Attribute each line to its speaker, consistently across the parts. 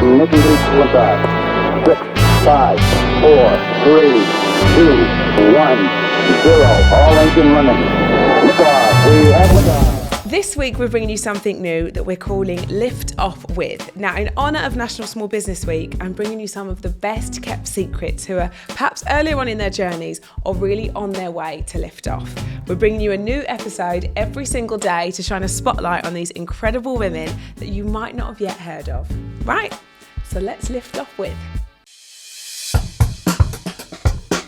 Speaker 1: Ignition liftoff. 6, 5, 4, 3, 2, 1, 0. All engine running. Liftoff. We have liftoff.
Speaker 2: This week we're bringing you something new that we're calling Lift Off With. Now, in honour of National Small Business Week, I'm bringing you some of the best kept secrets who are perhaps earlier on in their journeys or really on their way to lift off. We're bringing you a new episode every single day to shine a spotlight on these incredible women that you might not have yet heard of. Right, so let's lift off with.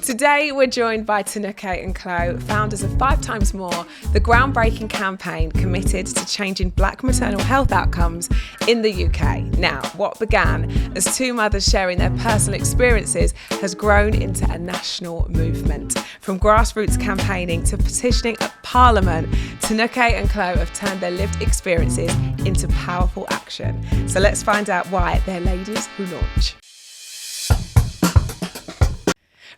Speaker 2: Today, we're joined by Tinuke and Clo, founders of 5 Times More, the groundbreaking campaign committed to changing Black maternal health outcomes in the UK. Now, what began as 2 mothers sharing their personal experiences has grown into a national movement. From grassroots campaigning to petitioning at Parliament, Tinuke and Clo have turned their lived experiences into powerful action. So let's find out why they're ladies who launch.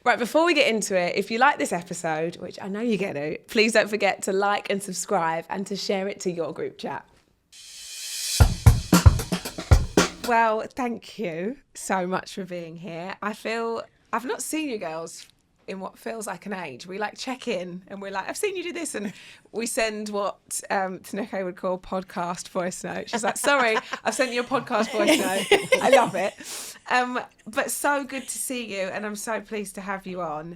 Speaker 2: Right, before we get into it, if you like this episode, which I know you're going to, please don't forget to like and subscribe and to share it to your group chat. Well, thank you so much for being here. I've not seen you girls in what feels like an age. We check in and we're like, I've seen you do this. And we send what Tinuke would call podcast voice note. She's like, sorry, I've sent you a podcast voice note. I love it. But so good to see you. And I'm so pleased to have you on.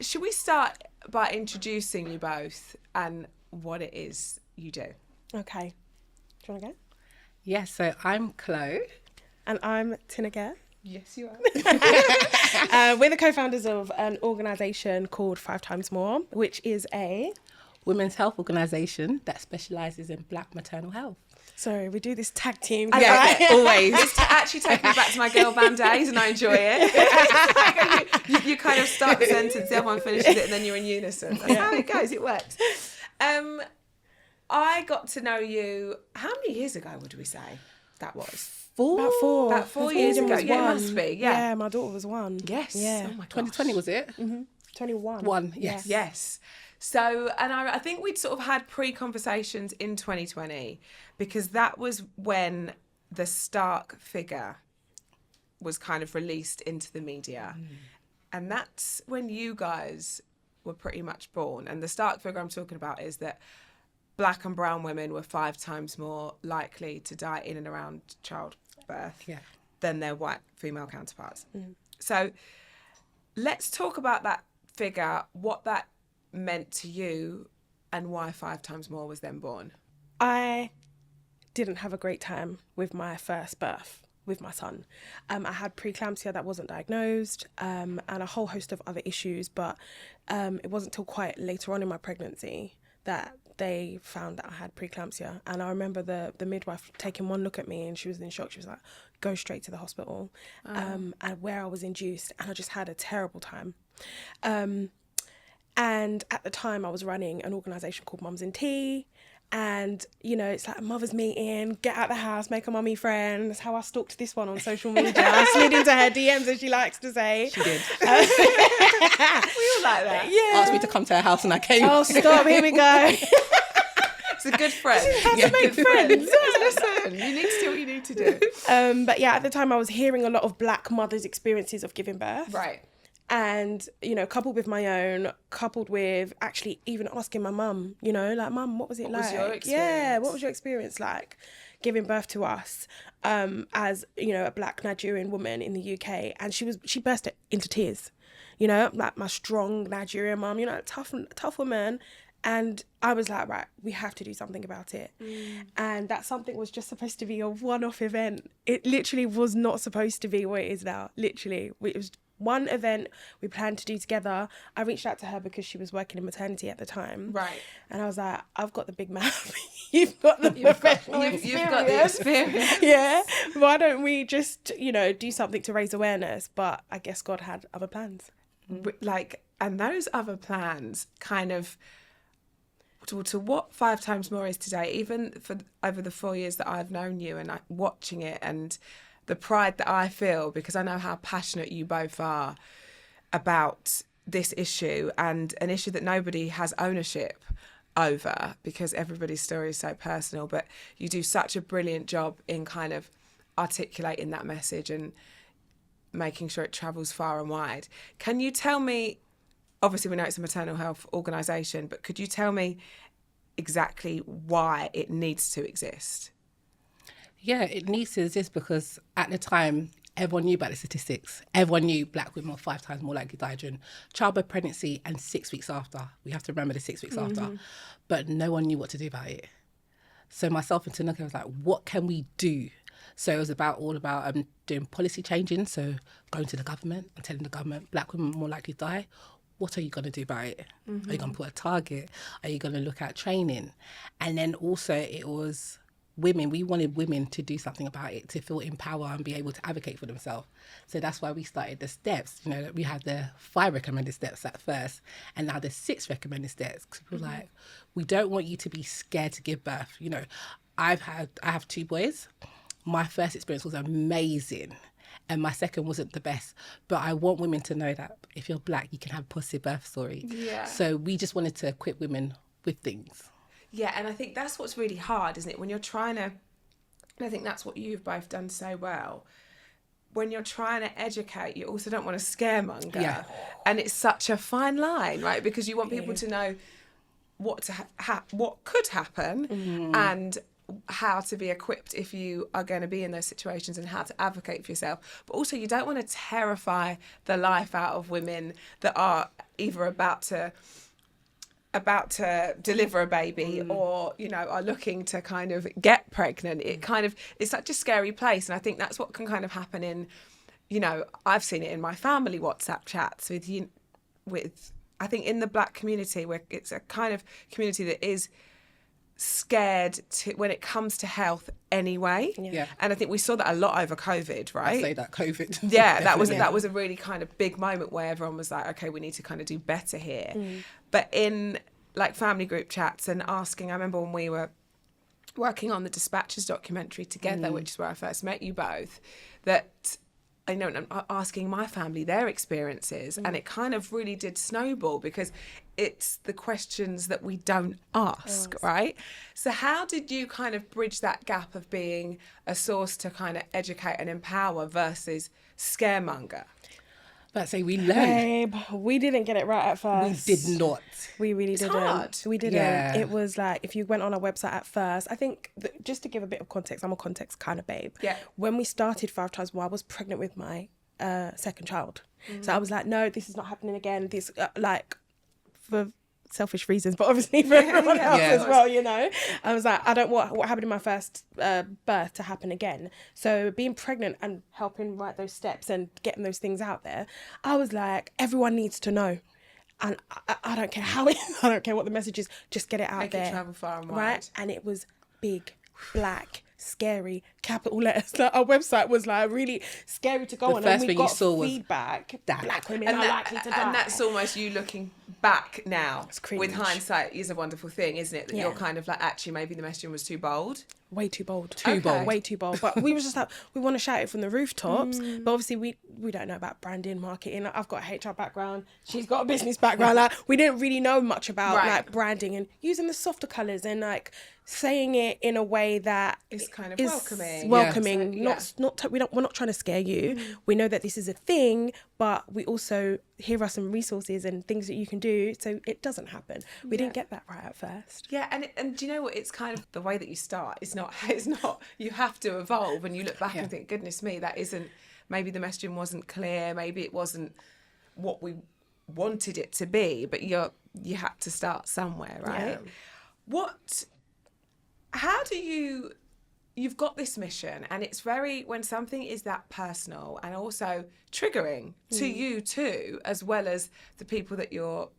Speaker 2: Should we start by introducing you both and what it is you do?
Speaker 3: Okay. Do you want to go?
Speaker 4: Yes, so I'm Clo.
Speaker 3: And I'm Tinuke.
Speaker 2: Yes, you are.
Speaker 3: We're the co-founders of an organisation called 5 Times More, which is a
Speaker 4: women's health organisation that specialises in Black maternal health.
Speaker 3: Sorry, we do this tag team.
Speaker 2: Yeah, always. It's actually taking me back to my girl band days and I enjoy it. you kind of start the sentence, the other one finishes it and then you're in unison. That's how it goes, it works. I got to know you, how many years ago would we say that was?
Speaker 3: About 4.
Speaker 2: About 4 years ago. Yeah, it must be.
Speaker 3: Yeah, my daughter was 1.
Speaker 2: Yes.
Speaker 3: Yeah.
Speaker 2: Oh my gosh.
Speaker 4: 2020 was it?
Speaker 3: Mm-hmm. 21.
Speaker 4: 1, yes.
Speaker 2: Yes. So, and I think we'd sort of had pre-conversations in 2020 because that was when the Stark figure was kind of released into the media. Mm. And that's when you guys were pretty much born. And the Stark figure I'm talking about is that Black and brown women were 5 times more likely to die in and around childbirth than their white female counterparts. Mm. So let's talk about that figure, what that meant to you and why 5 times more was then born.
Speaker 3: I didn't have a great time with my first birth with my son. I had preeclampsia that wasn't diagnosed and a whole host of other issues, but it wasn't till quite later on in my pregnancy that they found that I had preeclampsia. And I remember the midwife taking one look at me and she was in shock. She was like, go straight to the hospital. And where I was induced, and I just had a terrible time. And at the time I was running an organisation called Mums in Tea. And, you know, it's like a mother's meeting, get out the house, make a mummy friend. That's how I stalked this one on social media. I slid into her DMs, as she likes to say.
Speaker 4: She did.
Speaker 2: We all like that.
Speaker 3: Yeah.
Speaker 4: Asked me to come to her house and I came.
Speaker 3: Oh, stop, here we go.
Speaker 2: It's a good friend.
Speaker 3: How to make friends.
Speaker 2: Listen, you need to do what you need to do.
Speaker 3: But yeah, at the time I was hearing a lot of Black mothers' experiences of giving birth.
Speaker 2: Right.
Speaker 3: And, you know, coupled with my own, coupled with actually even asking my mum, you know, like, Mum, what was it like?
Speaker 2: What was your experience?
Speaker 3: Yeah, what was your experience like giving birth to us as, you know, a Black Nigerian woman in the UK? And she burst into tears, you know, like my strong Nigerian mum, you know, tough woman. And I was like, right, we have to do something about it. Mm. And that something was just supposed to be a one-off event. It literally was not supposed to be what it is now. Literally, it was one event we planned to do together. I reached out to her because she was working in maternity at the time.
Speaker 2: Right.
Speaker 3: And I was like, I've got the big mouth. You've got the professional experience.
Speaker 2: You've got the experience.
Speaker 3: Yeah. Why don't we just, you know, do something to raise awareness? But I guess God had other plans.
Speaker 2: And those other plans kind of, to what 5 times more is today, even for over the 4 years that I've known you and watching it and the pride that I feel, because I know how passionate you both are about this issue, and an issue that nobody has ownership over because everybody's story is so personal, but you do such a brilliant job in kind of articulating that message and making sure it travels far and wide. Can you tell me, obviously we know it's a maternal health organisation, but could you tell me exactly why it needs to exist?
Speaker 4: Yeah, it needs to exist because at the time, everyone knew about the statistics. Everyone knew black women were 5 times more likely to die during childbirth, pregnancy, and 6 weeks after. We have to remember the 6 weeks after. But no one knew what to do about it. So myself and Tinuke was like, what can we do? So it was all about doing policy changing. So going to the government and telling the government black women are more likely to die. What are you going to do about it? Are you going to put a target? Are you going to look at training? And then also it was women. We wanted women to do something about it, to feel empowered and be able to advocate for themselves. So that's why we started the steps. You know, we had the 5 recommended steps at first, and now the 6 recommended steps. Because we're like, we don't want you to be scared to give birth. You know, I have 2 boys. My first experience was amazing, and my second wasn't the best. But I want women to know that if you're black, you can have a positive birth story.
Speaker 2: Yeah.
Speaker 4: So we just wanted to equip women with things.
Speaker 2: Yeah, and I think that's what's really hard, isn't it? When you're trying to, and I think that's what you've both done so well. When you're trying to educate, you also don't want to scaremonger.
Speaker 4: Yeah.
Speaker 2: And it's such a fine line, right? Because you want people to know what what could happen and how to be equipped if you are going to be in those situations and how to advocate for yourself. But also you don't want to terrify the life out of women that are either about to deliver a baby or, you know, are looking to kind of get pregnant. It's such a scary place. And I think that's what can kind of happen in, you know, I've seen it in my family WhatsApp chats with I think in the black community, where it's a kind of community that is scared to when it comes to health anyway.
Speaker 4: Yeah.
Speaker 2: And I think we saw that a lot over COVID, right?
Speaker 4: I say that COVID.
Speaker 2: Yeah, that was a really kind of big moment where everyone was like, okay, we need to kind of do better here. But in like family group chats and asking, I remember when we were working on the Dispatches documentary together, which is where I first met you both, that I know I'm asking my family their experiences, and it kind of really did snowball because it's the questions that we don't ask, right? So how did you kind of bridge that gap of being a source to kind of educate and empower versus scaremonger?
Speaker 4: But say we learned.
Speaker 3: Babe, we didn't get it right at first.
Speaker 4: We did not.
Speaker 3: We really didn't.
Speaker 2: Hard.
Speaker 3: We didn't.
Speaker 4: Yeah.
Speaker 3: It was like, if you went on our website at first, I think, just to give a bit of context, I'm a context kind of babe.
Speaker 2: Yeah.
Speaker 3: When we started 5 Times More, I was pregnant with my second child. So I was like, no, this is not happening again. This, like, for selfish reasons, but obviously for everyone else as well, you know. I was like, I don't want what happened in my first birth to happen again. So being pregnant and helping write those steps and getting those things out there, I was like, everyone needs to know. And I don't care how it, I don't care what the message is, just get it out there.
Speaker 2: Make it travel far and wide.
Speaker 3: Right? And it was big, black, scary, capital letters. Like, our website was like really scary to go on.
Speaker 4: first
Speaker 3: And we
Speaker 4: thing you
Speaker 3: got
Speaker 4: saw was
Speaker 3: feedback.
Speaker 4: that.
Speaker 3: Black women
Speaker 2: And
Speaker 3: are likely to die.
Speaker 2: and that's almost you looking back now.
Speaker 3: cringe.
Speaker 2: With hindsight is a wonderful thing, isn't it? That
Speaker 3: Yeah.
Speaker 2: you're kind of like, actually, maybe the messaging was too bold.
Speaker 3: Way too bold.
Speaker 4: Too bold.
Speaker 3: Way too bold. But we were just like, we want to shout it from the rooftops. But obviously we don't know about branding, marketing. I've got a HR background. She's got a business background. Like, we didn't really know much about
Speaker 2: Right.
Speaker 3: like branding and using the softer colours and like saying it in a way that
Speaker 2: It's kind of
Speaker 3: is
Speaker 2: welcoming.
Speaker 3: welcoming.
Speaker 2: Yeah.
Speaker 3: We're not trying to scare you. We know that this is a thing, but we also, here are some resources and things that you can do so it doesn't happen. We didn't get that right at first.
Speaker 2: Yeah, and do you know what? It's kind of the way that you start. It's not. You have to evolve, and you look back and think, goodness me, that isn't. Maybe the messaging wasn't clear. Maybe it wasn't what we wanted it to be. But you had to start somewhere, right?
Speaker 3: Yeah.
Speaker 2: How do you? You've got this mission, and it's very, when something is that personal and also triggering to you too, as well as the people that you're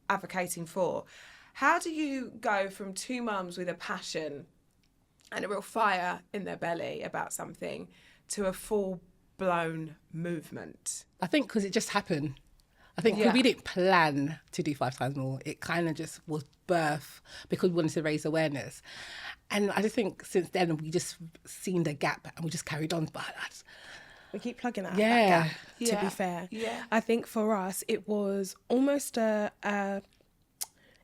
Speaker 2: advocating for. How do you go from 2 mums with a passion and a real fire in their belly about something to a full-blown movement?
Speaker 4: I think because it just happened. I think 'cause we didn't plan to do 5 Times More. It kind of just was birth because we wanted to raise awareness. And I just think since then we just seen the gap and we just carried on. But
Speaker 3: We keep plugging that
Speaker 4: Yeah.
Speaker 3: gap, to
Speaker 2: Yeah.
Speaker 3: be fair.
Speaker 2: Yeah.
Speaker 3: I think for us, it was almost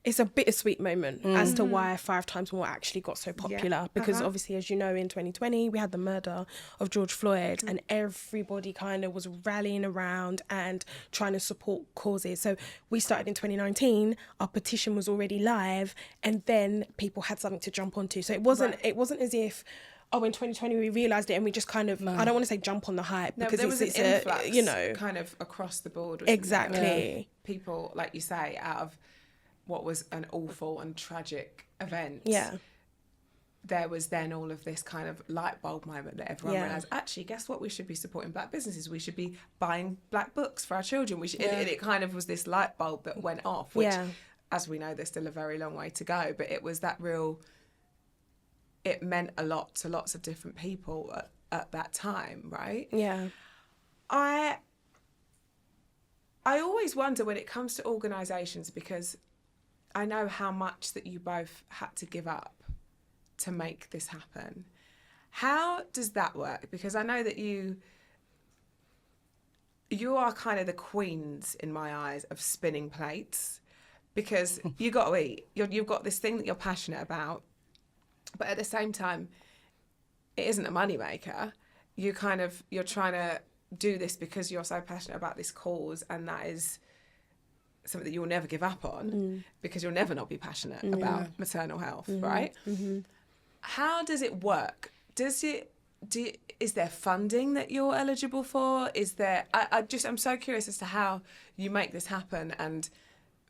Speaker 3: it's it's a bittersweet moment as to why 5 times more actually got so popular. Because obviously, as you know, in 2020, we had the murder of George Floyd, and everybody kind of was rallying around and trying to support causes. So we started in 2019, our petition was already live, and then people had something to jump onto. So it wasn't as if, oh, in 2020 we realised it and we just kind of, I don't want to say jump on the hype, because
Speaker 2: there was an influx,
Speaker 3: you know,
Speaker 2: kind of across the board.
Speaker 3: Exactly.
Speaker 2: People, like you say, out of what was an awful and tragic event.
Speaker 3: Yeah.
Speaker 2: There was then all of this kind of light bulb moment that everyone realised, actually, guess what? We should be supporting black businesses. We should be buying black books for our children. We should, and it kind of was this light bulb that went off, which, as we know, there's still a very long way to go. But it was that real, it meant a lot to lots of different people at that time, right?
Speaker 3: Yeah.
Speaker 2: I always wonder when it comes to organisations, because I know how much that you both had to give up to make this happen. How does that work? Because I know that you are kind of the queens in my eyes of spinning plates, because you got to eat. You've got this thing that you're passionate about, but at the same time, it isn't a moneymaker. You're trying to do this because you're so passionate about this cause, and that is something that you'll never give up on, because you'll never not be passionate about maternal health, right? How does it work? Is there funding that you're eligible for? Is there? I'm so curious as to how you make this happen and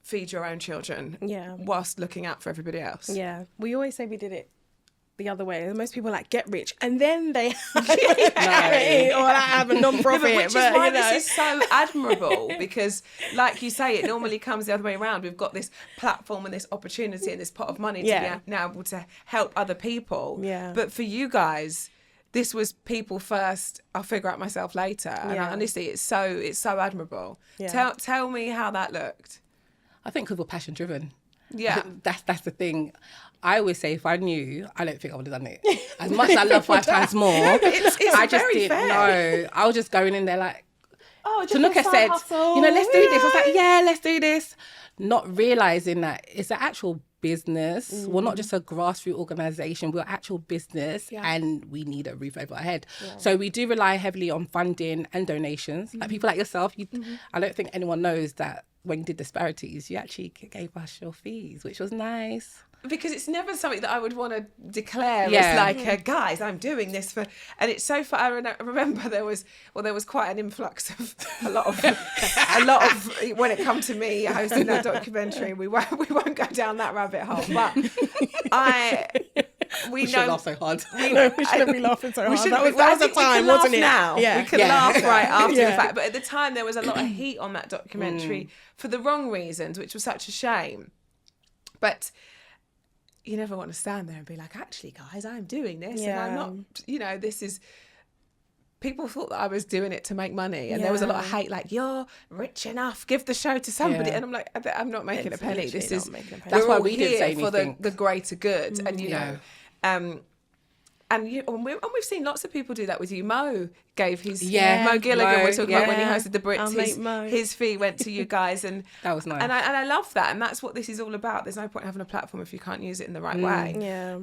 Speaker 2: feed your own children, whilst looking out for everybody else.
Speaker 3: Yeah, we always say we did it the other way. Most people get rich and then they have a non-profit.
Speaker 2: Which is why this is so admirable, because like you say, it normally comes the other way around. We've got this platform and this opportunity and this pot of money to be now able to help other people. Yeah. But for you guys, this was people first, I'll figure out myself later. And honestly, it's so admirable. Yeah. Tell me how that looked.
Speaker 4: I think because we're passion driven.
Speaker 2: Yeah.
Speaker 4: That's the thing. I always say, if I knew, I don't think I would have done it. As much as I love 5 times more, I just didn't know. I was just going in there like, Tinuke said, let's do this. I was like, let's do this. Not realising that it's an actual business. We're not just a grassroots organisation. We're actual business, and we need a roof over our head. So we do rely heavily on funding and donations. Like people like yourself, I don't think anyone knows that when you did disparities, you actually gave us your fees, which was nice.
Speaker 2: Because it's never something that I would want to declare. It's like, guys, I'm doing this for, and it's so far. I remember there was quite an influx of a lot of when it come to me hosting that documentary. We won't go down that rabbit hole, but we
Speaker 4: shouldn't laugh so hard.
Speaker 3: We shouldn't be laughing so hard. That was the time, wasn't it?
Speaker 2: Now we can laugh right after the fact, but at the time there was a lot of heat on that documentary for the wrong reasons, which was such a shame. But you never want to stand there and be like, actually, guys, I'm doing this, and I'm not. This is. People thought that I was doing it to make money, and there was a lot of hate, like, you're rich enough, give the show to somebody, and I'm like, I'm not making a penny. This is
Speaker 4: that's why we didn't say anything.
Speaker 2: For the greater good, and and we've seen lots of people do that with you. Mo gave his Mo Gilligan. We're talking about when he hosted the Brits. His fee went to you guys, and
Speaker 4: that was nice.
Speaker 2: And I love that, and that's what this is all about. There's no point having a platform if you can't use it in the right way.
Speaker 3: Yeah.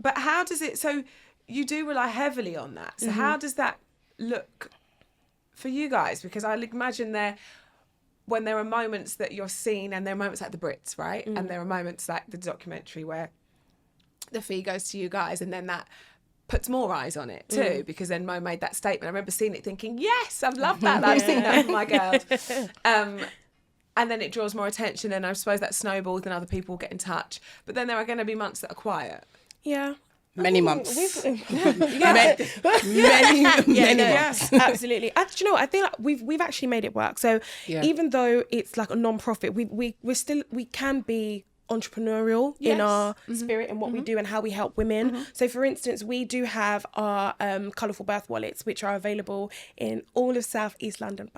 Speaker 2: But how does it? So you do rely heavily on that. So how does that look for you guys? Because I imagine when there are moments that you're seen, and there are moments like the Brits, right? And there are moments like the documentary where the fee goes to you guys, and then that puts more eyes on it too, because then Mo made that statement. I remember seeing it thinking, yes, I've loved that. I've seen that for my girls. And then it draws more attention, and I suppose that snowballs and other people get in touch. But then there are going to be months that are quiet.
Speaker 3: Yeah.
Speaker 4: Many months.
Speaker 3: Many months. Absolutely. Do you know what? I think we've actually made it work. So even though it's like a non-profit, we can be entrepreneurial in our spirit and what we do and how we help women. So for instance, we do have our colourful birth wallets, which are available in all of South East London.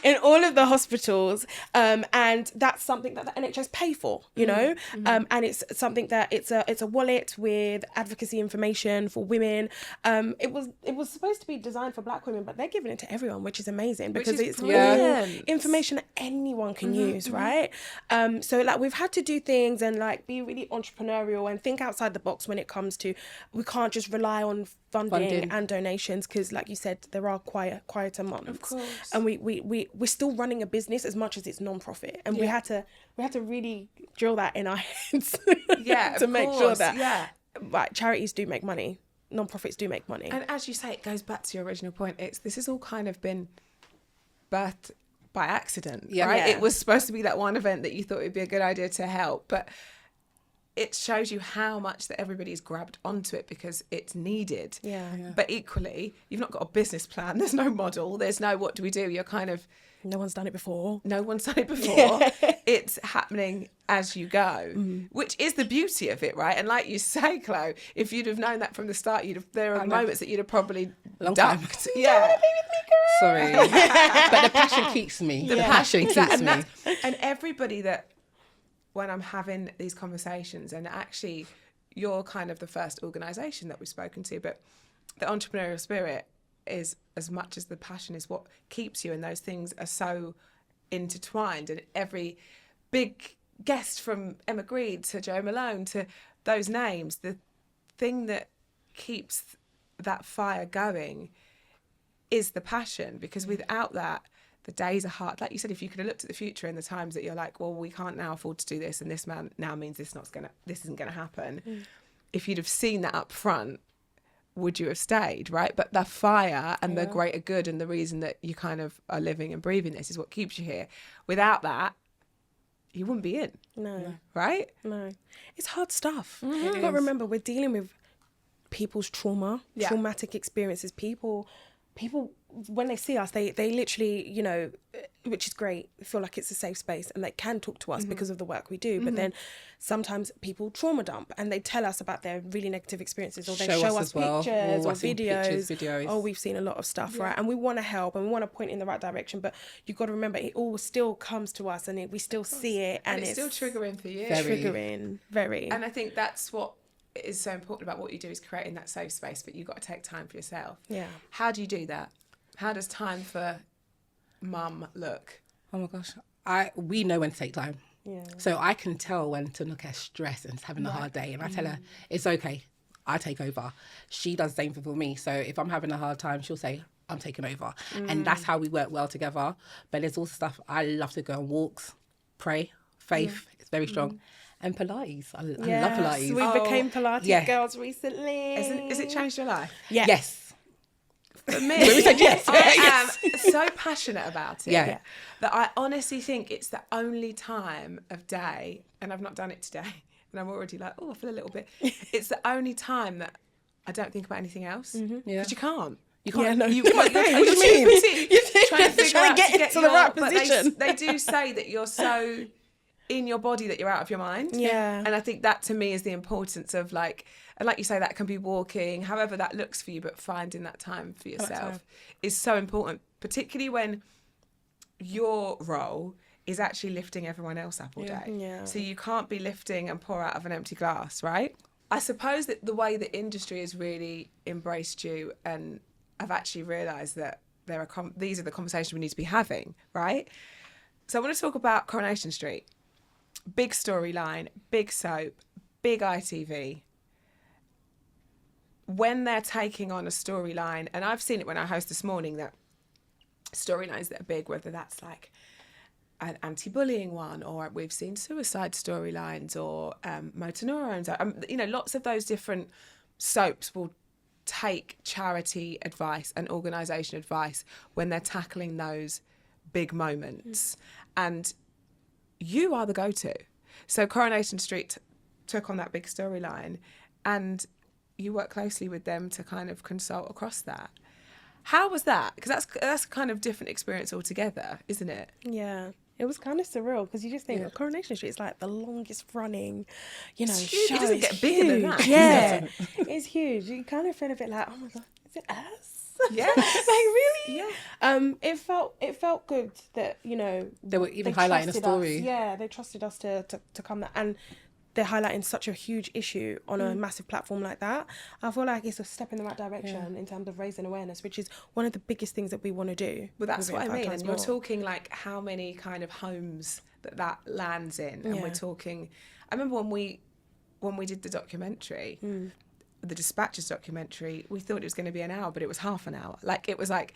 Speaker 3: in all of the hospitals, and that's something that the NHS pay for, you know, and it's something that it's a wallet with advocacy information for women. It was supposed to be designed for Black women, but they're giving it to everyone, which is amazing because it's real information that anyone can use, right? So like we've had to do things and like be really entrepreneurial and think outside the box when it comes to, we can't just rely on funding and donations, because like you said, there are quieter months,
Speaker 2: of course,
Speaker 3: and we're still running a business as much as it's non-profit, and we had to really drill that in our heads to make sure that right, charities do make money, non-profits do make money.
Speaker 2: And as you say, it goes back to your original point, this has all kind of been birthed by accident, right? It was supposed to be that one event that you thought it would be a good idea to help, but it shows you how much that everybody's grabbed onto it because it's needed. But equally, you've not got a business plan. There's no model. There's no what do we do? You're kind of...
Speaker 3: No one's done it before. It's happening as you go,
Speaker 2: which is the beauty of it, right? And like you say, Clo, if you'd have known that from the start, there are moments that you'd have probably ducked. Yeah.
Speaker 4: Sorry. But the passion keeps me. The passion keeps me.
Speaker 2: And everybody that... when I'm having these conversations, and actually you're kind of the first organisation that we've spoken to, but the entrepreneurial spirit is, as much as the passion is what keeps you, and those things are so intertwined, and every big guest from Emma Greed to Joe Malone to those names, the thing that keeps that fire going is the passion, because without that, the days are hard. Like you said, if you could have looked at the future and the times that you're like, well, we can't now afford to do this, and this man now means this isn't gonna happen. If you'd have seen that up front, would you have stayed, right? But the fire and the greater good and the reason that you kind of are living and breathing this is what keeps you here. Without that, you wouldn't be in.
Speaker 3: No.
Speaker 2: Right?
Speaker 3: No. It's hard stuff. But remember, we're dealing with people's trauma, traumatic experiences. People when they see us, they literally, you know, which is great, feel like it's a safe space and they can talk to us because of the work we do. But then sometimes people trauma dump and they tell us about their really negative experiences, or they show us pictures or videos. Oh, we've seen a lot of stuff, right? And we want to help and we want to point in the right direction, but you've got to remember, it all still comes to us and we still see it, and
Speaker 2: it's still triggering for you.
Speaker 3: Very.
Speaker 2: And I think that's what is so important about what you do, is creating that safe space, but you've got to take time for yourself. How do you do that? How does time for mum look?
Speaker 4: Oh my gosh, we know when to take time. So I can tell when Tinuke's stressed and is having a hard day, and I tell her it's okay, I take over. She does the same for me. So if I'm having a hard time, she'll say I'm taking over, and that's how we work well together. But there's also stuff, I love to go on walks, pray, faith. It's very strong. And Pilates. I love Pilates.
Speaker 3: We became Pilates girls recently.
Speaker 2: Is it changed your life?
Speaker 4: Yes.
Speaker 2: For me,
Speaker 4: we said yes.
Speaker 2: I am so passionate about it that I honestly think it's the only time of day, and I've not done it today, and I'm already like, oh, I feel a little bit. It's the only time that I don't think about anything else, because you can't. You can't.
Speaker 3: What do you
Speaker 2: mean? You're trying to
Speaker 3: get to the right position.
Speaker 2: They do say that you're so in your body that you're out of your mind. And I think that to me is the importance of, like, and like you say, that can be walking, however that looks for you, but finding that time for yourself is so important, particularly when your role is actually lifting everyone else up all day. So you can't be lifting and pour out of an empty glass, right? I suppose that the way the industry has really embraced you, and I've actually realised that these are the conversations we need to be having, right? So I want to talk about Coronation Street. Big storyline, big soap, big ITV. When they're taking on a storyline, and I've seen it when I host This Morning, that storylines that are big, whether that's like an anti-bullying one, or we've seen suicide storylines, or maternal, you know, lots of those different soaps will take charity advice and organisation advice when they're tackling those big moments. And you are the go-to. So Coronation Street took on that big storyline, and you work closely with them to kind of consult across that. How was that? Because that's a kind of different experience altogether, isn't it?
Speaker 3: Yeah. It was kind of surreal because you just think Coronation Street is like the longest running, you know,
Speaker 2: It's huge.
Speaker 3: show.
Speaker 2: It doesn't
Speaker 3: It's
Speaker 2: get bigger than
Speaker 3: huge.
Speaker 2: that.
Speaker 3: Yeah, it's huge. You kind of feel a bit like, oh my God, is it us?
Speaker 2: Yes.
Speaker 3: Like, really?
Speaker 2: Yeah.
Speaker 3: It felt good that, you know,
Speaker 4: They were even
Speaker 3: they
Speaker 4: highlighting the
Speaker 3: trusted
Speaker 4: story.
Speaker 3: us. Yeah, they trusted us to come that, and they're highlighting such a huge issue on a massive platform like that. I feel like it's a step in the right direction in terms of raising awareness, which is one of the biggest things that we want to do.
Speaker 2: Well, that's what I mean. And you're
Speaker 3: more.
Speaker 2: talking like how many kind of homes that lands in, and
Speaker 3: Yeah.
Speaker 2: we're talking. I remember when we did the documentary, the Dispatches documentary, we thought it was going to be an hour, but it was half an hour. Like it was like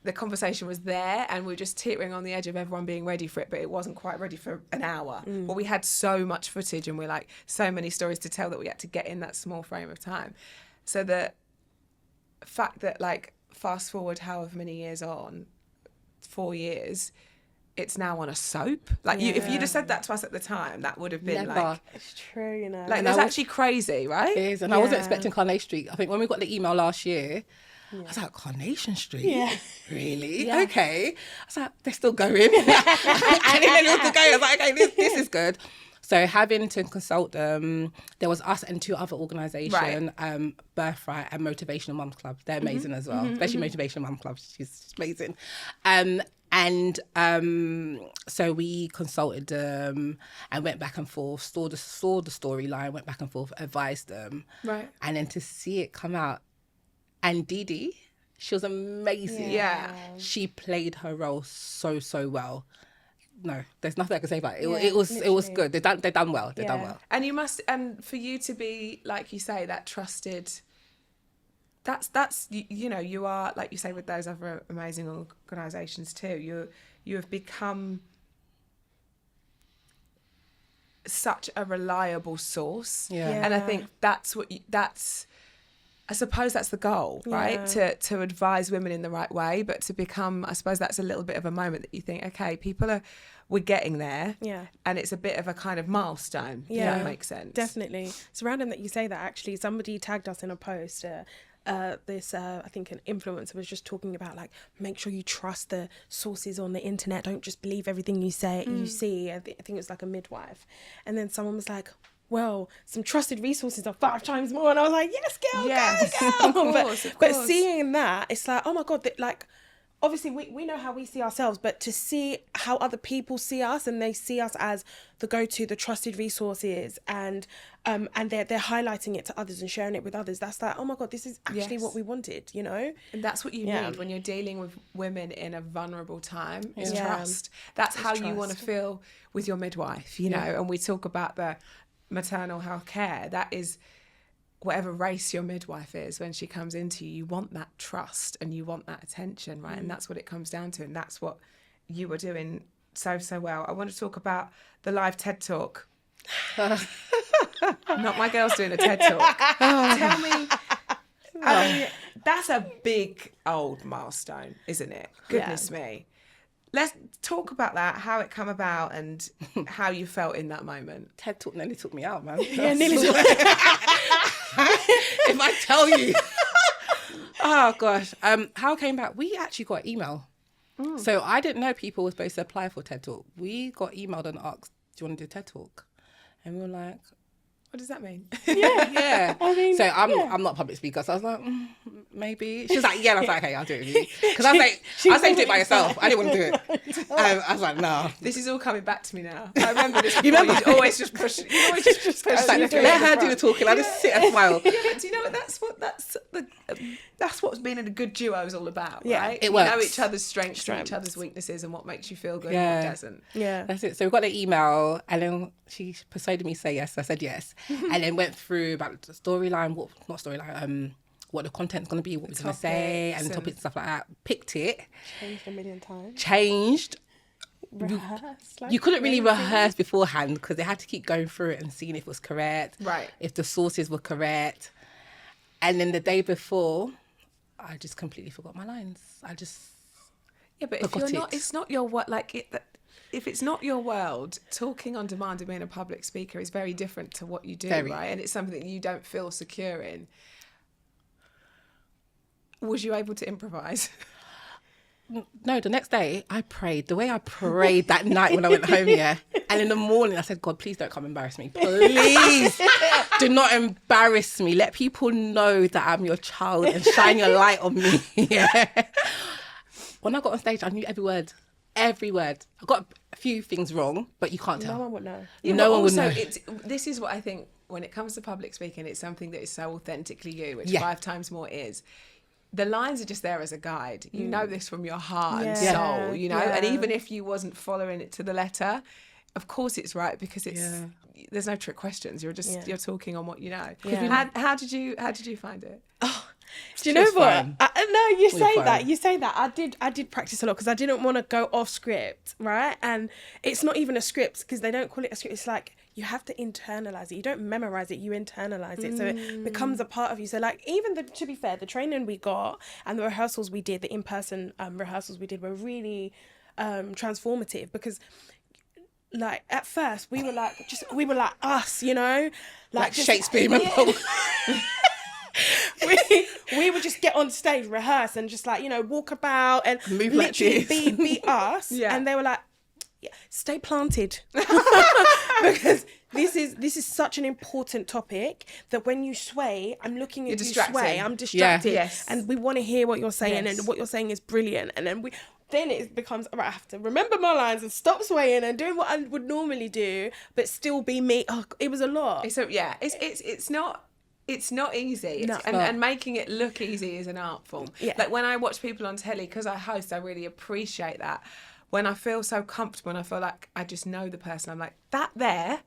Speaker 2: the conversation was there, and we were just teetering on the edge of everyone being ready for it, but it wasn't quite ready for an hour. But we had so much footage, and we're like so many stories to tell that we had to get in that small frame of time. So the fact that like fast forward however many years on, 4 years, it's now on a soap. Like you, if you'd have said that to us at the time, that would have been
Speaker 4: Never.
Speaker 2: like
Speaker 3: It's true, you know.
Speaker 2: like that's actually crazy, right?
Speaker 4: It is, and I wasn't
Speaker 3: Yeah.
Speaker 4: expecting Carnation Street. I think when we got the email last year, I was like, Carnation Street?
Speaker 3: Yeah.
Speaker 4: Really? Yeah. Okay. I was like, they're still going. And then they're still going. I was like, okay, this is good. So having to consult them, there was us and 2 other organisations, Birthright and Motivational Mum Club. They're amazing as well, especially Motivational Mum Club. She's amazing. So we consulted them and went back and forth, saw the storyline, went back and forth, advised them.
Speaker 2: Right.
Speaker 4: And then to see it come out. And Dee, she was amazing.
Speaker 2: Yeah.
Speaker 4: She played her role so well. No, there's nothing I can say about it. It
Speaker 3: Yeah,
Speaker 4: was
Speaker 3: literally.
Speaker 4: good. They done well. They done
Speaker 3: Yeah.
Speaker 4: well.
Speaker 2: And you must, and for you to be, like you say, that trusted, that's you know, you are, like you say, with those other amazing organisations too, you have become such a reliable source.
Speaker 4: Yeah.
Speaker 2: And I think I suppose that's the goal, right? To advise women in the right way, but to become, I suppose that's a little bit of a moment that you think, okay, we're getting there.
Speaker 3: Yeah.
Speaker 2: And it's a bit of a kind of milestone, if
Speaker 3: Yeah.
Speaker 2: that makes sense.
Speaker 3: Definitely. It's random that you say that, actually. Somebody tagged us in a post. I think an influencer was just talking about, like, make sure you trust the sources on the internet. Don't just believe everything you see. I think it was like a midwife. And then someone was like, well, some trusted resources are 5 times more. And I was like, yes, girl,
Speaker 2: Yes,
Speaker 3: go.
Speaker 2: of course, of
Speaker 3: But
Speaker 2: course.
Speaker 3: seeing that, it's like, oh my God, that, like, obviously we know how we see ourselves, but to see how other people see us, and they see us as the go-to, the trusted resources, and they're highlighting it to others and sharing it with others, that's like, oh my God, this is actually
Speaker 2: Yes.
Speaker 3: what we wanted, you know?
Speaker 2: And that's what you
Speaker 3: Yeah.
Speaker 2: need when you're dealing with women in a vulnerable time, is
Speaker 3: Yeah.
Speaker 2: trust. That's how you want to
Speaker 3: trust.
Speaker 2: feel with your midwife, you know. And we talk about the maternal health care. That is, whatever race your midwife is, when she comes into you, you want that trust and you want that attention, right? And that's what it comes down to. And that's what you were doing so well. I want to talk about the live TED Talk. Not my girls doing a TED Talk. Tell me, I mean, that's a big old milestone, isn't it? Goodness me. Let's talk about that, how it come about and how you felt in that moment.
Speaker 4: TED Talk nearly took me out, man.
Speaker 3: Yeah, nearly took-
Speaker 4: If I tell you. Oh, gosh. How it came back? We actually got email. So I didn't know people were supposed to apply for TED Talk. We got emailed and asked, do you want to do TED Talk? And we were like,
Speaker 2: What does that mean?
Speaker 4: yeah.
Speaker 3: I mean,
Speaker 4: so I'm not a public speaker, so I was like, maybe. She was like, yeah. And I was like, okay, I'll do it with you. Because I was like, do it by yourself. I didn't want to do it. I was like, no.
Speaker 2: This is all coming back to me now. I remember this. You'd always just push. You always just push.
Speaker 4: It's like, let her do the talking. I just sit and smile.
Speaker 2: Yeah, but do you know what? That's what's being in a good duo is all about,
Speaker 3: Yeah,
Speaker 2: right?
Speaker 4: it
Speaker 2: You know
Speaker 4: works.
Speaker 2: each other's strengths and each other's weaknesses, and what makes you feel good
Speaker 4: Yeah.
Speaker 2: and what doesn't.
Speaker 3: Yeah.
Speaker 4: That's it. So we got the email, and then she persuaded me to say yes. I said yes, and then went through about the storyline, what the content's going to be, what we're going to say, and the topics and stuff like that. Picked it,
Speaker 3: Changed a million times.
Speaker 4: changed.
Speaker 3: Rehearsed. Like,
Speaker 4: You couldn't really
Speaker 3: crazy.
Speaker 4: rehearse beforehand because they had to keep going through it and seeing if it was correct,
Speaker 2: Right.
Speaker 4: if the sources were correct. And then the day before, I just completely forgot my lines.
Speaker 2: Yeah, but if
Speaker 4: Forgot
Speaker 2: you're not,
Speaker 4: it.
Speaker 2: it's not your what like it. If it's not your world, talking on demand and being a public speaker is very different to what you do,
Speaker 4: Very.
Speaker 2: right? And it's something that you don't feel secure in. Was you able to improvise?
Speaker 4: No, the next day I prayed. The way I prayed that night when I went home, and in the morning I said, God, please don't come embarrass me. Please do not embarrass me. Let people know that I'm your child and shine your light on me. When I got on stage, I knew every word. Every word. I got a few things wrong, but you can't tell.
Speaker 3: No one would know.
Speaker 4: No one would know.
Speaker 2: This is what I think when it comes to public speaking, it's something that is so authentically you, which 5 times more is. The lines are just there as a guide. You know this from your heart and soul, you know, and even if you wasn't following it to the letter, of course it's right because it's there's no trick questions. You're just you're talking on what you know. How did you find it?
Speaker 3: Do you know what? No, you say that. I did practice a lot because I didn't want to go off script, right? And it's not even a script because they don't call it a script. It's like you have to internalize it. You don't memorize it, you internalize it. So it becomes a part of you. So like even to be fair, the training we got and the rehearsals we did, the in-person rehearsals we did were really transformative because like at first we were like us, you know, like
Speaker 4: Shakespeare.
Speaker 3: We would just get on stage, rehearse, and just like, you know, walk about and
Speaker 4: move like this.
Speaker 3: be us. And they were like, stay planted because this is such an important topic that when you sway, I'm looking at you sway, I'm distracted, and we want to hear what you're saying, and what you're saying is brilliant, and then it becomes, all right, I have to remember my lines and stop swaying and doing what I would normally do, but still be me. Oh, it was a lot.
Speaker 2: So it's not easy. And making it look easy is an art form. Like when I watch people on telly, because I host, I really appreciate that. When I feel so comfortable and I feel like I just know the person, I'm like, that there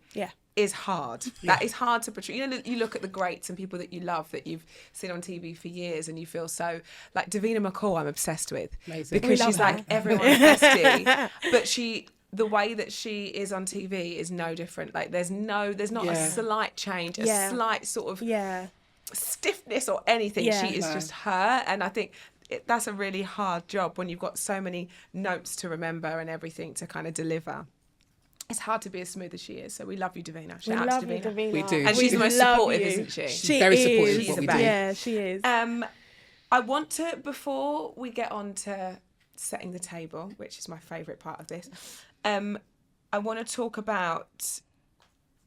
Speaker 2: is hard. That is hard to portray. You know, you look at the greats and people that you love that you've seen on TV for years and you feel so, like Davina McCall I'm obsessed with.
Speaker 4: Amazing.
Speaker 2: Because she's like everyone's bestie. But the way that she is on TV is no different. Like there's not a slight change, a slight sort of stiffness or anything. She is just her. And I think that's a really hard job when you've got so many notes to remember and everything to kind of deliver. It's hard to be as smooth as she is. So we love you, Davina. Shout out to Davina.
Speaker 4: We do.
Speaker 2: And she's the most supportive, isn't she?
Speaker 4: She's very supportive of what we do.
Speaker 3: Yeah, she is.
Speaker 2: I want to, before we get on to setting the table, which is my favourite part of this, I want to talk about,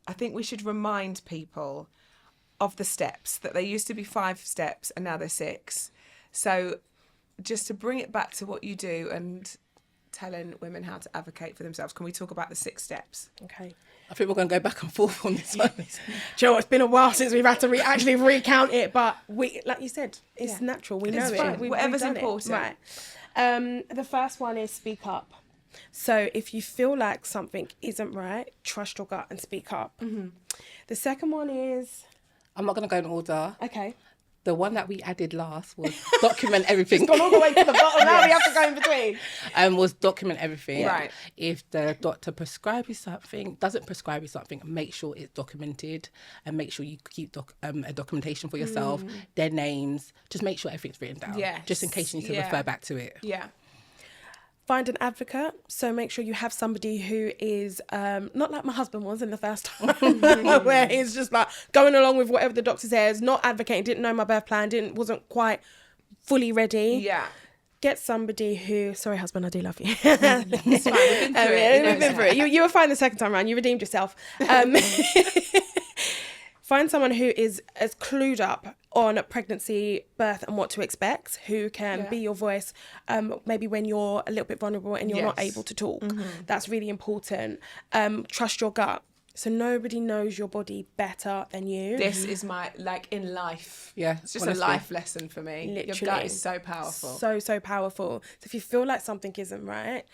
Speaker 2: I think we should remind people of the steps, that there used to be 5 steps and now there's 6. So just to bring it back to what you do and telling women how to advocate for themselves, can we talk about the 6 steps?
Speaker 3: Okay.
Speaker 4: I think we're going to go back and forth on this one.
Speaker 3: Do you know, it's been a while since we've had to actually recount it, but we, like you said, it's natural. We know it.
Speaker 2: Whatever's important.
Speaker 3: Right. The first one is speak up. So if you feel like something isn't right, trust your gut and speak up. Mm-hmm. The second one is...
Speaker 4: I'm not going to go in order.
Speaker 3: Okay.
Speaker 4: The one that we added last was document everything.
Speaker 3: It's gone all the way to the bottom. Now we have to go in between.
Speaker 4: Was document everything.
Speaker 2: Right.
Speaker 4: If the doctor prescribes you something, doesn't prescribe you something, make sure it's documented and make sure you keep a documentation for yourself, their names. Just make sure everything's written down.
Speaker 2: Yes.
Speaker 4: Just in case you need to refer back to it.
Speaker 2: Yeah.
Speaker 3: Find an advocate. So make sure you have somebody who is not like my husband was in the first time, where he's just like going along with whatever the doctor says, not advocating, didn't know my birth plan, wasn't quite fully ready.
Speaker 2: Yeah.
Speaker 3: Get somebody who, sorry husband, I do love you.
Speaker 2: It's fine, we've been through it.
Speaker 3: We've been through it. You were fine the second time around. You redeemed yourself. Find someone who is as clued up on pregnancy, birth and what to expect, who can be your voice maybe when you're a little bit vulnerable and you're not able to talk. That's really important. Trust your gut. So nobody knows your body better than you.
Speaker 2: This is my, like in life.
Speaker 4: Yeah.
Speaker 2: It's just honestly a life lesson for me.
Speaker 3: Literally.
Speaker 2: Your gut is so powerful.
Speaker 3: So powerful. So if you feel like something isn't right,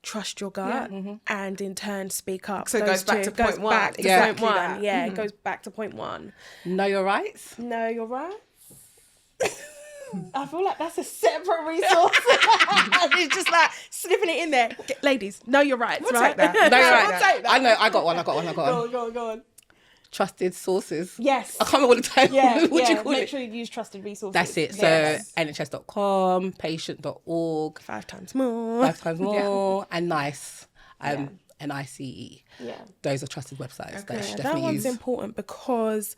Speaker 3: trust your gut and in turn speak up.
Speaker 2: So it goes back to point one.
Speaker 3: It goes back to point 1.
Speaker 4: Know your rights.
Speaker 3: Know your rights. I feel like that's a separate resource. It's just like slipping it in there. Ladies, know your rights,
Speaker 2: We'll
Speaker 3: right?
Speaker 2: take that.
Speaker 4: Know your rights.
Speaker 3: We'll take that.
Speaker 4: I know. I got one.
Speaker 3: Go on.
Speaker 4: Trusted sources.
Speaker 3: Yes.
Speaker 4: I can't remember what the title. What do you call
Speaker 3: Make
Speaker 4: it?
Speaker 3: sure you use trusted resources.
Speaker 4: That's it.
Speaker 3: Yes.
Speaker 4: So nhs.com, patient.org.
Speaker 3: 5 times more.
Speaker 4: 5 times more. And NICE. NICE.
Speaker 3: Yeah.
Speaker 4: Those are trusted websites that I should
Speaker 3: That
Speaker 4: definitely
Speaker 3: one's
Speaker 4: use.
Speaker 3: important because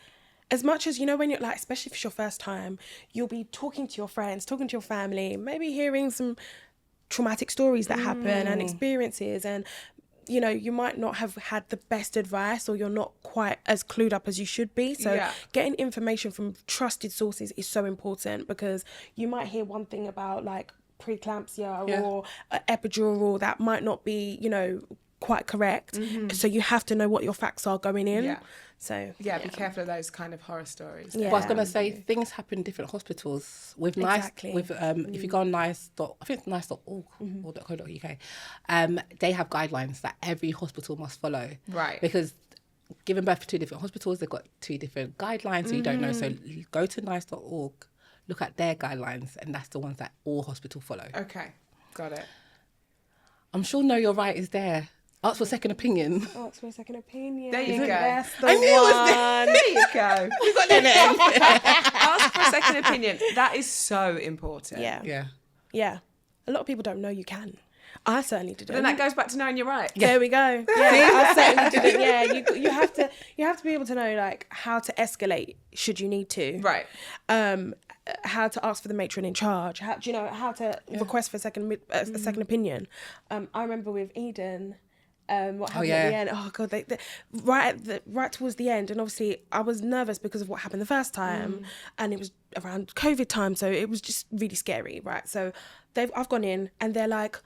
Speaker 3: as much as, you know, when you're like, especially if it's your first time, you'll be talking to your friends, talking to your family, maybe hearing some traumatic stories that happen and experiences, and you know, you might not have had the best advice, or you're not quite as clued up as you should be. So getting information from trusted sources is so important, because you might hear one thing about like preeclampsia or epidural that might not be, you know, quite correct. So you have to know what your facts are going in. So
Speaker 2: be careful of those kind of horror stories.
Speaker 4: Well, I was going to say, things happen in different hospitals. With if you go on nice.org or .co.uk, they have guidelines that every hospital must follow.
Speaker 2: Right.
Speaker 4: Because giving birth to 2 different hospitals, they've got 2 different guidelines, so you don't know. So go to nice.org, look at their guidelines, and that's the ones that all hospitals follow.
Speaker 2: Okay, got it.
Speaker 4: I'm sure Know You're Right is there. Ask for second opinion.
Speaker 3: Ask for a second opinion.
Speaker 2: There you go.
Speaker 3: That's the
Speaker 4: I knew it was
Speaker 3: one.
Speaker 2: There you go.
Speaker 4: We got there then.
Speaker 2: Ask for a second opinion. That is so important.
Speaker 3: Yeah. A lot of people don't know you can. I certainly didn't.
Speaker 2: Then that goes back to knowing you're right.
Speaker 3: There we go. Yeah, I certainly didn't. Yeah, you have to be able to know like how to escalate should you need to.
Speaker 2: Right.
Speaker 3: How to ask for the matron in charge. How to request for a second opinion. I remember with Eden. What happened at the end? Oh god! Right towards the end, and obviously I was nervous because of what happened the first time, and it was around COVID time, so it was just really scary, right? So I've gone in, and they're like,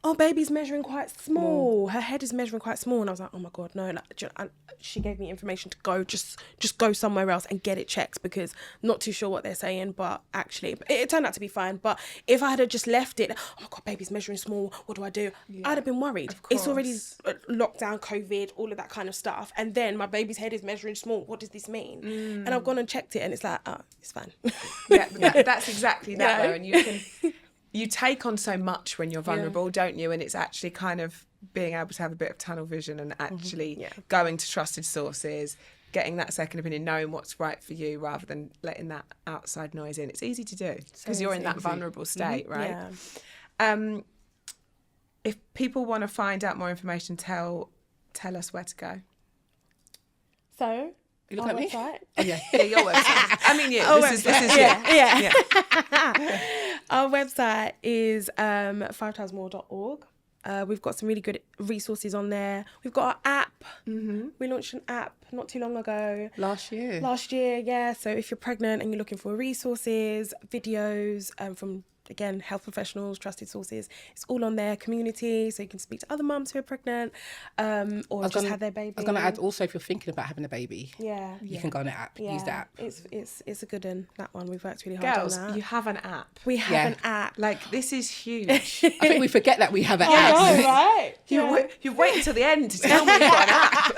Speaker 3: "Oh, baby's measuring quite small. Her head is measuring quite small," and I was like, "Oh my god, no!" Like, she gave me information to go, just go somewhere else and get it checked, because I'm not too sure what they're saying, but actually it turned out to be fine. But if I had just left it, oh my god, baby's measuring small, what do I do? I'd have been worried. It's already lockdown, COVID, all of that kind of stuff, and then my baby's head is measuring small. What does this mean? And I've gone and checked it, and it's like, oh, it's fine.
Speaker 2: That's exactly that though, and you take on so much when you're vulnerable, don't you? And it's actually kind of being able to have a bit of tunnel vision and actually going to trusted sources, getting that second opinion, knowing what's right for you rather than letting that outside noise in. It's easy to do because you're in that vulnerable state, right? Yeah. If people want to find out more information, tell us where to go.
Speaker 3: So,
Speaker 4: you look at me?
Speaker 3: Website.
Speaker 2: Oh, yeah, your website. I mean, this is
Speaker 3: yeah. Our website is 5timesmore.org. We've got some really good resources on there. We've got our app. We launched an app not too long ago.
Speaker 4: Last year,
Speaker 3: yeah. So if you're pregnant and you're looking for resources, videos from, again, health professionals, trusted sources, it's all on there. Community, so you can speak to other mums who are pregnant or just had their baby.
Speaker 4: I was going to add also, if you're thinking about having a baby,
Speaker 3: you
Speaker 4: can go on the app, use the app.
Speaker 3: It's a good one, that one. We've worked really hard
Speaker 2: Girls,
Speaker 3: on that.
Speaker 2: you have an app.
Speaker 3: We have an app.
Speaker 2: Like, this is huge.
Speaker 4: I think we forget that we have an app.
Speaker 3: Oh, right?
Speaker 2: You wait until the end to tell me you've got an app.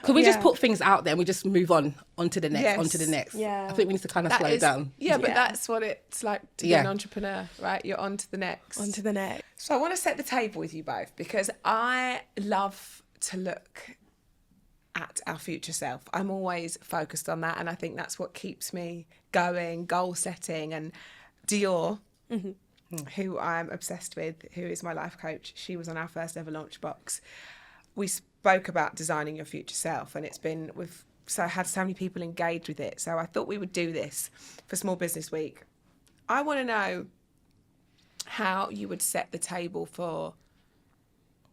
Speaker 4: Because we just put things out there and we just move onto the next.
Speaker 3: Yeah.
Speaker 4: I think we need to kind of slow it down.
Speaker 2: Yeah, but that's what it's like to be an entrepreneur, right? You're on to the next.
Speaker 3: On to the next.
Speaker 2: So I want to set the table with you both, because I love to look at our future self. I'm always focused on that, and I think that's what keeps me going, goal setting. And Dior, who I'm obsessed with, who is my life coach, she was on our first ever launch box. We spoke about designing your future self, and it's been I had so many people engaged with it. So I thought we would do this for Small Business Week. I want to know how you would set the table for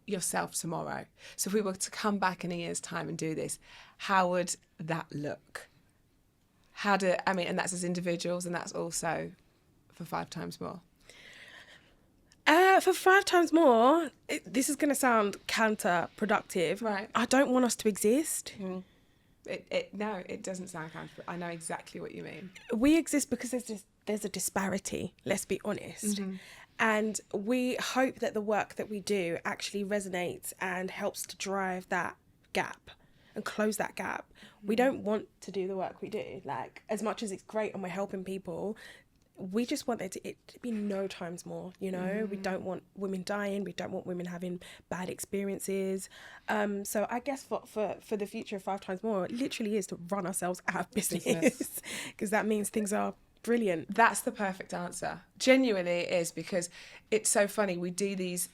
Speaker 2: yourself tomorrow. So if we were to come back in a year's time and do this, how would that look? And that's as individuals, and that's also for 5 times more.
Speaker 3: For 5 times more, this is going to sound counterproductive.
Speaker 2: Right.
Speaker 3: I don't want us to exist.
Speaker 2: No, it doesn't sound counterproductive. I know exactly what you mean.
Speaker 3: We exist because there's a disparity, let's be honest. And we hope that the work that we do actually resonates and helps to drive that gap and close that gap. We don't want to do the work we do. Like, as much as it's great and we're helping people, we just want it to be no times more, you know? We don't want women dying. We don't want women having bad experiences. So I guess for the future of 5 times more, it literally is to run ourselves out of business, because that means things are brilliant.
Speaker 2: That's the perfect answer. Genuinely it is, because it's so funny. We do these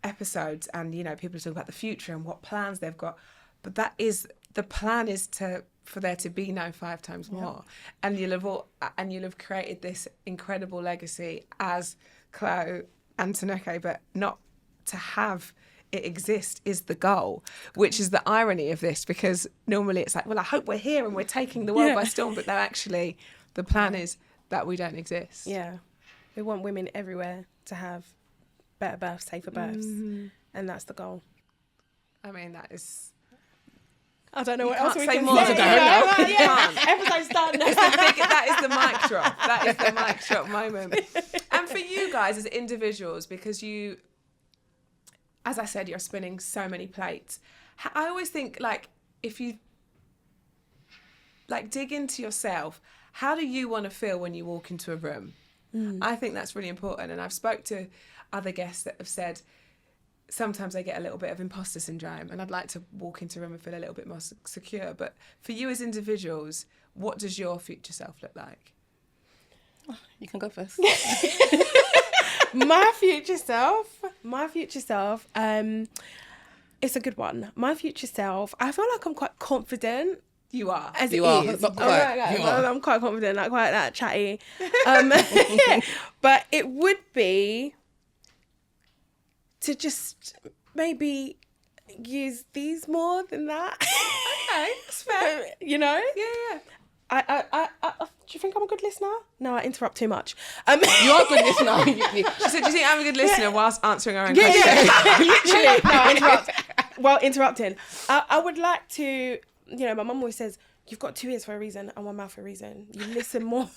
Speaker 2: episodes and, people talk about the future and what plans they've got, but that is the plan is for there to be no 5 times more, and you'll have created this incredible legacy as Clo and Tinuke, but not to have it exist is the goal, which is the irony of this, because normally it's like, well, I hope we're here and we're taking the world by storm, but no, actually the plan is that we don't exist.
Speaker 3: Yeah, we want women everywhere to have better births, safer births, and that's the goal.
Speaker 2: I mean, that is...
Speaker 3: I don't know what else we
Speaker 2: say
Speaker 3: can
Speaker 2: more.
Speaker 3: say. Episode's done.
Speaker 2: That is the mic drop. That is the mic drop moment. And for you guys as individuals, because you, as I said, you're spinning so many plates. I always think, like, if you like dig into yourself, how do you want to feel when you walk into a room? I think that's really important. And I've spoke to other guests that have said sometimes they get a little bit of imposter syndrome, and I'd like to walk into a room and feel a little bit more secure. But for you as individuals, what does your future self look like?
Speaker 4: You can go first.
Speaker 3: My future self, it's a good one. My future self, I feel like I'm quite confident.
Speaker 2: You are.
Speaker 3: As
Speaker 4: You
Speaker 3: it
Speaker 4: are.
Speaker 3: is.
Speaker 4: Not quite.
Speaker 3: I'm quite confident, not quite that chatty. But it would be to just maybe use these more than that.
Speaker 2: Okay, that's fair.
Speaker 3: You know?
Speaker 2: Yeah.
Speaker 3: I do you think I'm a good listener? No, I interrupt too much.
Speaker 4: You are a good listener.
Speaker 2: She said, do you think I'm a good listener whilst answering her own
Speaker 3: Yeah,
Speaker 2: question?
Speaker 3: literally. No, I interrupt. Well, interrupting. I would like to, you know, my mum always says, you've got 2 ears for a reason and 1 mouth for a reason. You listen more.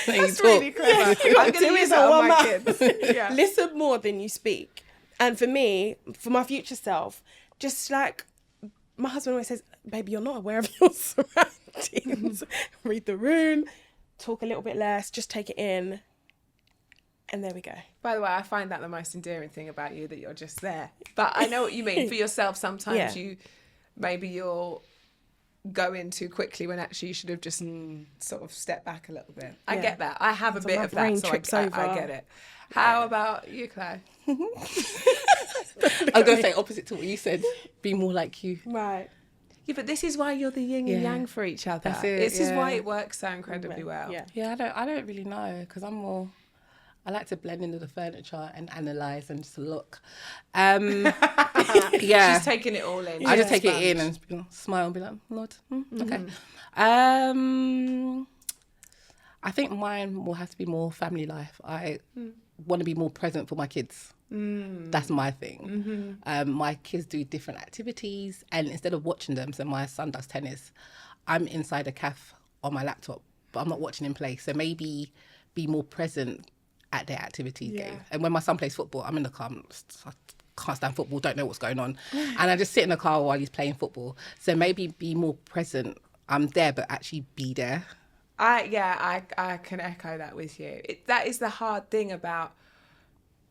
Speaker 2: That's really clever. I'm going to use that on my kids. Yeah.
Speaker 3: Listen more than you speak. And for me, for my future self, just like my husband always says, baby, you're not aware of your surroundings. Read the room, talk a little bit less, just take it in. And there we go.
Speaker 2: By the way, I find that the most endearing thing about you, that you're just there. But I know what you mean. For yourself, sometimes you'll go in too quickly when actually you should have just sort of stepped back a little bit. I get that. I have a bit of that, so I get it. How about you, Clo?
Speaker 4: I was going to say opposite to what you said. Be more like you.
Speaker 3: Right.
Speaker 2: Yeah, but this is why you're the yin and yang for each other.
Speaker 4: That's it,
Speaker 2: This is why it works so incredibly well.
Speaker 3: Yeah.
Speaker 4: I don't really know, because I like to blend into the furniture and analyse and just look.
Speaker 2: She's taking it all in.
Speaker 4: I just take it in and smile and be like, Lord, okay. I think mine will have to be more family life. I want to be more present for my kids. That's my thing. My kids do different activities, and instead of watching them, so my son does tennis, I'm inside a cafe on my laptop, but I'm not watching him play. So maybe be more present at their activities game. And when my son plays football, I'm in the car, I can't stand football, don't know what's going on. And I just sit in the car while he's playing football. So maybe be more present. I'm there, but actually be there.
Speaker 2: I can echo that with you. That is the hard thing about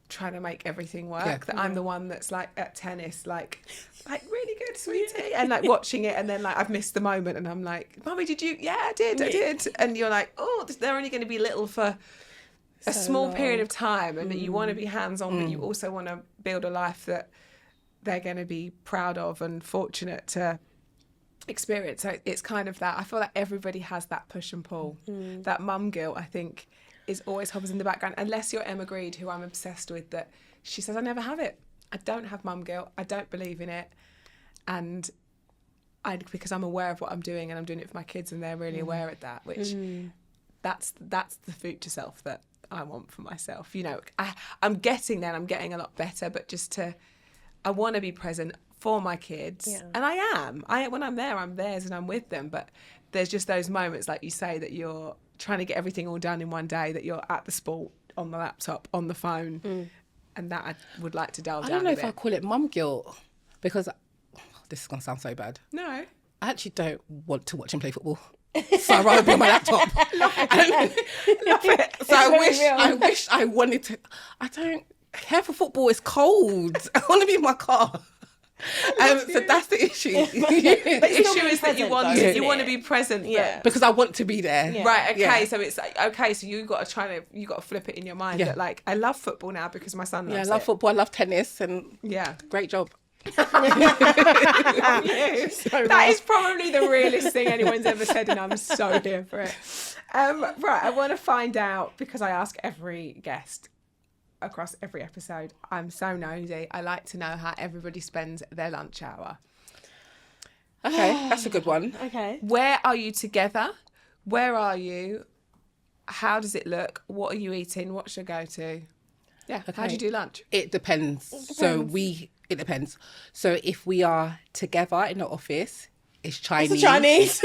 Speaker 2: trying to make everything work. That I'm the one that's like at tennis, like really good, sweetie, and like watching it, and then like I've missed the moment, and I'm like, Mummy, did you? Yeah, I did. And you're like, oh, they're only going to be little for a small period of time, and that you want to be hands-on, but you also want to build a life that they're going to be proud of and fortunate to experience. So it's kind of that. I feel like everybody has that push and pull. That mum guilt, I think, is always hovers in the background, unless you're Emma Greed, who I'm obsessed with, that she says, I never have it. I don't have mum guilt. I don't believe in it. And because I'm aware of what I'm doing, and I'm doing it for my kids, and they're really aware of that, which that's the future self that I want for myself. You know, I'm getting there, and I'm getting a lot better, but I want to be present for my kids. And I am. When I'm there, I'm theirs and I'm with them. But there's just those moments, like you say, that you're trying to get everything all done in one day, that you're at the sport, on the laptop, on the phone. And that I would like to delve down a bit.
Speaker 4: I don't know if I call it mum guilt, because this is going to sound so bad.
Speaker 2: No.
Speaker 4: I actually don't want to watch him play football. So I'd rather be on my laptop. Love it. So I wish I wanted to. I don't care for football. It's cold. I want to be in my car. So that's the issue.
Speaker 2: The issue is that you want to be present.
Speaker 4: Because I want to be there.
Speaker 2: Right. Okay. So it's like, okay. So you got to flip it in your mind that like, I love football now because my son loves it.
Speaker 4: I love football. I love tennis, and great job.
Speaker 2: That is probably the realest thing anyone's ever said, and I'm so here for it. Right, I want to find out, because I ask every guest across every episode. I'm so nosy. I like to know how everybody spends their lunch hour.
Speaker 4: Okay, that's a good one.
Speaker 3: Okay.
Speaker 2: Where are you together? Where are you? How does it look? What are you eating? What's your go-to? Yeah, how do you do lunch?
Speaker 4: It depends. It depends. So if we are together in the office, it's Chinese.
Speaker 3: It's Chinese.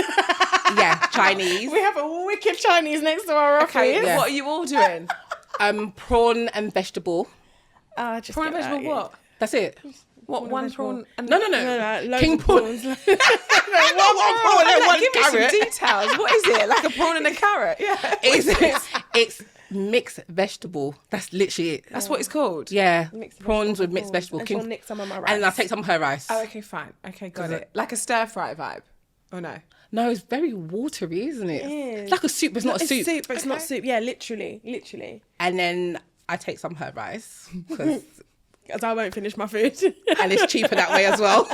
Speaker 4: Yeah, Chinese.
Speaker 3: We have a wicked Chinese next to our office.
Speaker 2: Okay,
Speaker 4: Yeah.
Speaker 2: what are you ordering?
Speaker 4: Prawn and vegetable.
Speaker 3: Just
Speaker 2: Prawn and
Speaker 3: get that,
Speaker 2: vegetable what?
Speaker 4: That's it.
Speaker 2: What, one prawn and...
Speaker 4: No.
Speaker 3: loads
Speaker 4: King
Speaker 3: of
Speaker 4: prawn.
Speaker 3: prawns.
Speaker 4: One prawn and one
Speaker 2: give me some
Speaker 4: carrot.
Speaker 2: details. What is it? Like a prawn and a carrot? Yeah.
Speaker 4: It's mixed vegetable. That's literally it.
Speaker 2: That's what it's called?
Speaker 4: Yeah,
Speaker 3: Mixed
Speaker 4: prawns with
Speaker 3: vegetable
Speaker 4: mixed vegetable.
Speaker 3: And she'll nick some of my rice.
Speaker 4: And I'll take some of her rice.
Speaker 2: Oh, okay, fine. Okay, got it. Like a stir-fry vibe? Or no?
Speaker 4: No, it's very watery, isn't it?
Speaker 3: It is.
Speaker 4: It's like a soup, but it's not a
Speaker 3: It's
Speaker 4: soup.
Speaker 3: soup, but it's not soup. Yeah, literally.
Speaker 4: And then I take some of her rice because
Speaker 3: Because I won't finish my food.
Speaker 4: and it's cheaper that way as well.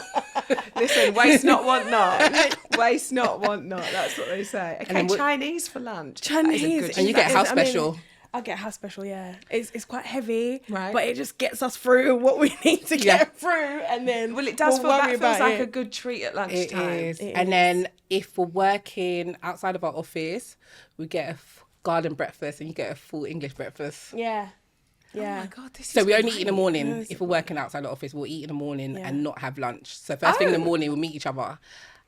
Speaker 2: Listen, waste not, want not. Waste not, want not. That's what they say. Okay,
Speaker 4: then
Speaker 2: Chinese for lunch. That is a
Speaker 3: Chinese.
Speaker 2: good
Speaker 4: And you get
Speaker 3: That
Speaker 4: house
Speaker 3: is- I mean,
Speaker 4: special.
Speaker 3: I get house special, yeah. It's quite heavy,
Speaker 2: Right.
Speaker 3: but it just gets us through what we need to get through, and then
Speaker 2: Well, it does
Speaker 3: we'll
Speaker 2: feel, that
Speaker 3: worry
Speaker 2: feels
Speaker 3: about
Speaker 2: like
Speaker 3: it.
Speaker 2: a good treat at
Speaker 4: It
Speaker 2: lunchtime.
Speaker 4: is.
Speaker 3: It
Speaker 4: And
Speaker 3: is.
Speaker 4: then if we're working outside of our office, we get a garden breakfast and you get a full English breakfast.
Speaker 3: Yeah.
Speaker 2: Oh
Speaker 3: Yeah.
Speaker 2: my God, this
Speaker 4: So
Speaker 2: is
Speaker 4: we only eat in the
Speaker 2: great.
Speaker 4: morning. If we're working outside the office, we'll eat in the morning
Speaker 3: Yeah.
Speaker 4: and not have lunch. So first thing in the
Speaker 2: Oh.
Speaker 4: morning, we'll meet each other,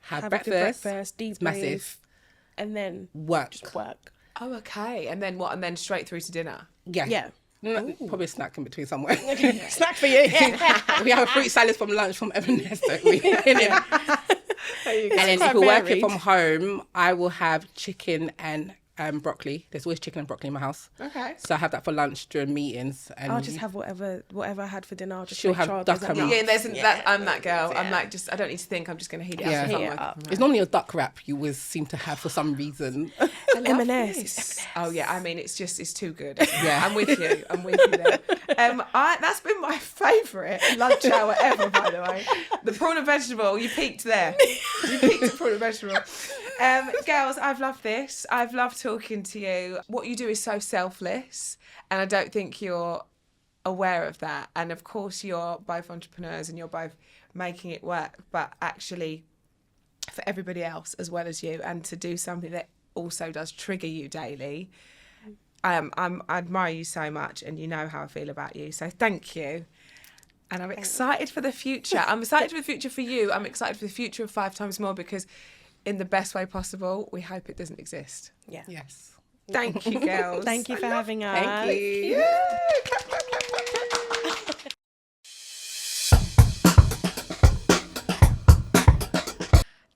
Speaker 4: have
Speaker 3: Have a good
Speaker 4: breakfast,
Speaker 3: breakfast, debrief,
Speaker 4: massive,
Speaker 3: and then
Speaker 4: work.
Speaker 3: just work.
Speaker 2: Oh, okay. And then what? And then straight through to dinner?
Speaker 4: Yeah.
Speaker 3: Yeah.
Speaker 4: Probably a snack in between somewhere.
Speaker 3: Snack for you.
Speaker 4: We have a fruit salad from lunch from M&S, don't we?
Speaker 2: There you go.
Speaker 4: And then if
Speaker 3: quite
Speaker 4: we're working
Speaker 3: varied.
Speaker 4: from home, I will have chicken and broccoli. There's always chicken and broccoli in my house.
Speaker 2: Okay.
Speaker 4: So I have that for lunch during meetings. And
Speaker 3: I'll just have whatever I had for dinner. I'll just
Speaker 4: She'll
Speaker 3: make
Speaker 4: have
Speaker 3: sure
Speaker 4: duck
Speaker 3: there's
Speaker 4: and
Speaker 3: enough.
Speaker 2: Yeah, and there's that. I'm that girl.
Speaker 3: Yeah.
Speaker 2: I'm like, just I don't need to think. I'm just going to heat it
Speaker 4: Yeah.
Speaker 2: up. if I'm
Speaker 3: Heat it
Speaker 2: working
Speaker 3: up.
Speaker 2: from home.
Speaker 4: It's normally a duck wrap you always seem to have for some reason.
Speaker 2: I love
Speaker 3: M&S.
Speaker 2: this. Oh yeah, I mean it's too good.
Speaker 4: Yeah.
Speaker 2: I'm with you. I'm with you there. That's been my favourite lunch hour ever, by the way. The prawn and vegetable. You peaked there. You peaked at prawn and vegetable. Girls, I've loved this. I've loved talking to you. What you do is so selfless, and I don't think you're aware of that. And of course, you're both entrepreneurs and you're both making it work, but actually for everybody else as well as you, and to do something that also does trigger you daily. I admire you so much, and you know how I feel about you. So thank you. And I'm excited for the future. I'm excited for the future for you. I'm excited for the future of 5 times more, because in the best way possible, we hope it doesn't exist.
Speaker 3: Yeah.
Speaker 4: Yes.
Speaker 2: Thank you, girls.
Speaker 3: Thank you for having us.
Speaker 4: Thank you.
Speaker 2: Yeah. Clap, clap, clap, clap, clap.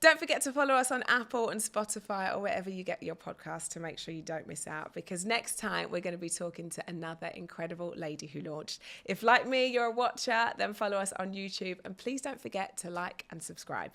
Speaker 2: Don't forget to follow us on Apple and Spotify or wherever you get your podcast to make sure you don't miss out, because next time we're going to be talking to another incredible lady who launched. If, like me, you're a watcher, then follow us on YouTube, and please don't forget to like and subscribe.